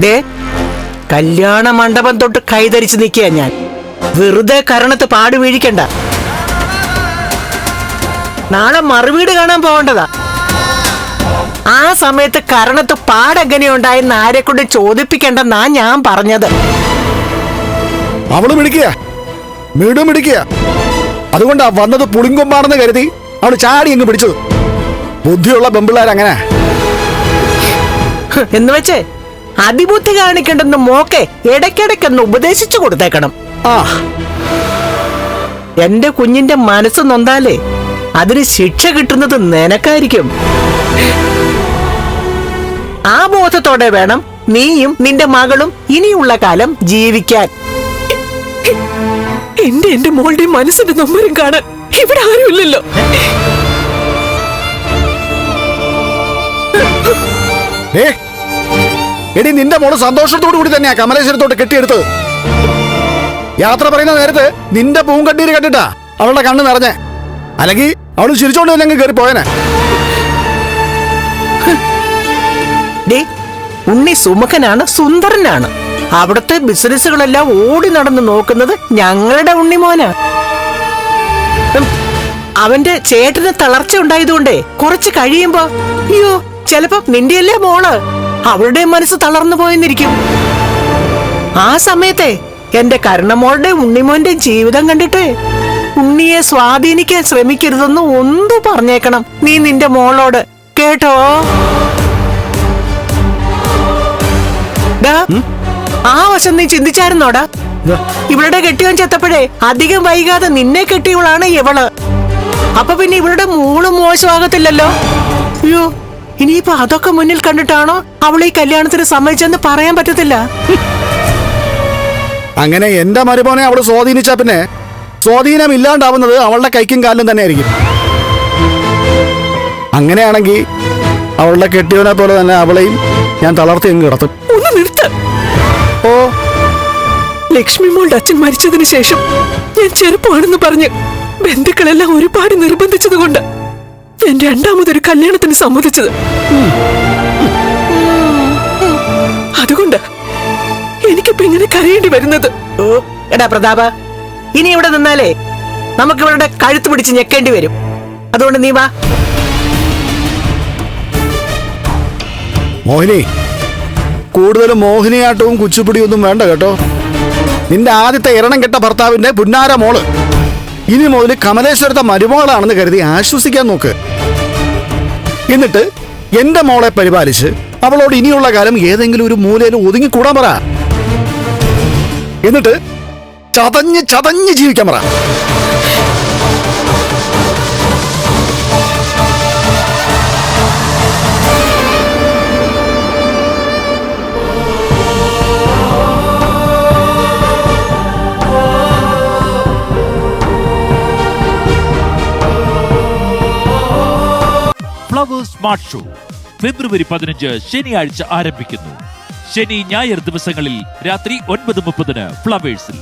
ദേ, കല്യാണ മണ്ഡപം തൊട്ട് കൈതരിച്ച് നിൽക്കുക ഞാൻ. വെറുതെ കരണത്ത് പാട് വീഴിക്കണ്ട. നാളെ മറുവീട് കാണാൻ പോകേണ്ടതാ. ആ സമയത്ത് കരണത്ത് പാടെങ്ങനെയുണ്ടായെന്ന് ആരെ കൊണ്ട് ചോദിപ്പിക്കണ്ടെന്നാ ഞാൻ പറഞ്ഞത്. അവള് മിടിക്കുക, മിടിക്കുക. അതുകൊണ്ടാ വന്നത് പുളിങ്കൊമ്പാണെന്ന് കരുതി അവള് ചാടി അങ്ങ് പിടിച്ചത്. ബുദ്ധിയുള്ള പെമ്പിള്ളാരങ്ങനെ. എന്ന് വെച്ച് അതിബുദ്ധി കാണിക്കണ്ടെന്ന് മോക്കെ ഇടയ്ക്കിടയ്ക്കൊന്ന് ഉപദേശിച്ചു കൊടുത്തേക്കണം. ആ, എന്റെ കുഞ്ഞിന്റെ മനസ്സ് നൊന്താലേ അതിന് ശിക്ഷ കിട്ടുന്നത് നിനക്കായിരിക്കും. ആ ബോധത്തോടെ വേണം നീയും നിന്റെ മകളും ഇനിയുള്ള കാലം ജീവിക്കാൻ. എന്റെ മോളുടെ മനസ്സിന്റെ നമ്പരും കാണാൻ ഇവിടെ ആരുമില്ലല്ലോ. എടി, നിന്റെ മോള് സന്തോഷത്തോടു കൂടി തന്നെയാ കമലേശ്വരത്തോട്ട് കെട്ടിയെടുത്തത്. യാത്ര പറയുന്ന നേരത്ത് നിന്റെ പൂങ്കണ്ണീര് കണ്ടിട്ടാ അവളുടെ കണ്ണ് നിറഞ്ഞേ. അല്ലെങ്കിൽ അവള് ചിരിച്ചോണ്ട് തന്നെ അങ്ങ് കയറി പോയനെ. ഉണ്ണി സുമുഖനാണ്, സുന്ദരനാണ്. അവിടുത്തെ ബിസിനസ്സുകളെല്ലാം ഓടി നടന്ന് നോക്കുന്നത് ഞങ്ങളുടെ ഉണ്ണിമോനാ. അവന്റെ ചേട്ടന് തളർച്ച ഉണ്ടായതുകൊണ്ടേ കുറച്ച് കഴിയുമ്പോ അയ്യോ ചിലപ്പോ നിന്റെയല്ലേ മോള്, അവളുടെ മനസ്സ് തളർന്നു പോയെന്നിരിക്കും. ആ സമയത്തെ എന്റെ കരുണമോളുടെ ഉണ്ണിമോന്റെ ജീവിതം കണ്ടിട്ട് ഉണ്ണിയെ സ്വാധീനിക്കാൻ ശ്രമിക്കരുതെന്ന് ഒന്നു പറഞ്ഞേക്കണം നീ നിന്റെ മോളോട്, കേട്ടോ? ആ വശം നീ ചിന്തിച്ചായിരുന്നോടാ? ഇവളുടെ കെട്ടിയോൻ ചെത്തപ്പോഴേ അധികം വൈകാതെ നിന്നെ കെട്ടിയവളാണ് ഇവള്. അപ്പൊ പിന്നെ ഇവളുടെ മോള് മോശമാകത്തില്ലല്ലോ. അയ്യോ, ഇനിയിപ്പോ അതൊക്കെ മുന്നിൽ കണ്ടിട്ടാണോ അവൾ ഈ കല്യാണത്തിന് സമ്മതിച്ചെന്ന് പറയാൻ പറ്റത്തില്ല. അങ്ങനെ എന്റെ മരുമോനെ അവള് സ്വാധീനിച്ചാ പിന്നെ സ്വാധീനം ഇല്ലാണ്ടാവുന്നത് അവളുടെ കൈക്കും കാലിലും തന്നെ ആയിരിക്കും. അങ്ങനെയാണെങ്കിൽ അവളുടെ കെട്ടിയവനെ പോലെ തന്നെ അവളെയും ഞാൻ തളർത്തി അങ്ങ് കിടത്തും. ഒന്ന് നിർത്ത. ഓ, ലക്ഷ്മി മോളുടെ അച്ഛൻ മരിച്ചതിന് ശേഷം ഞാൻ ചെറുപ്പമാണെന്ന് പറഞ്ഞ് ബന്ധുക്കളെല്ലാം ഒരുപാട് നിർബന്ധിച്ചത് കൊണ്ട് ഞാൻ രണ്ടാമതൊരു കല്യാണത്തിന് സമ്മതിച്ചത്. അതുകൊണ്ട് എനിക്കിപ്പോ ഇങ്ങനെ കരയേണ്ടി വരുന്നത്. ഓ എടാ പ്രതാപ, ഇനി ഇവിടെ നിന്നാലേ നമുക്ക് ഇവരുടെ കഴുത്ത് പിടിച്ച് ഞെക്കേണ്ടി വരും. അതുകൊണ്ട് നീ വാ. മോഹിനി, കൂടുതലും മോഹിനിയാട്ടവും കുച്ചിപ്പിടിയൊന്നും വേണ്ട കേട്ടോ. നിന്റെ ആദ്യത്തെ ഇരണം കെട്ട ഭർത്താവിന്റെ പുന്നാര മോള് ഇനി മുതൽ കമലേശ്വരത്തെ മരുമോളാണെന്ന് കരുതി ആശ്വസിക്കാൻ നോക്ക്. എന്നിട്ട് എന്റെ മോളെ പരിപാലിച്ച് അവളോട് ഇനിയുള്ള കാലം ഏതെങ്കിലും ഒരു മൂലയിൽ ഒതുങ്ങിക്കൂടാൻ പറ. എന്നിട്ട് ചതഞ്ഞ് ചതഞ്ഞ് ജീവിക്കാൻ പറ. ഫ്ലവേഴ്സ് സ്മാർട്ട് ഷോ ഫെബ്രുവരി 15 ശനിയാഴ്ച ആരംഭിക്കുന്നു. ശനി ഞായർ ദിവസങ്ങളിൽ രാത്രി 9:30 ഫ്ലവേഴ്സിൽ.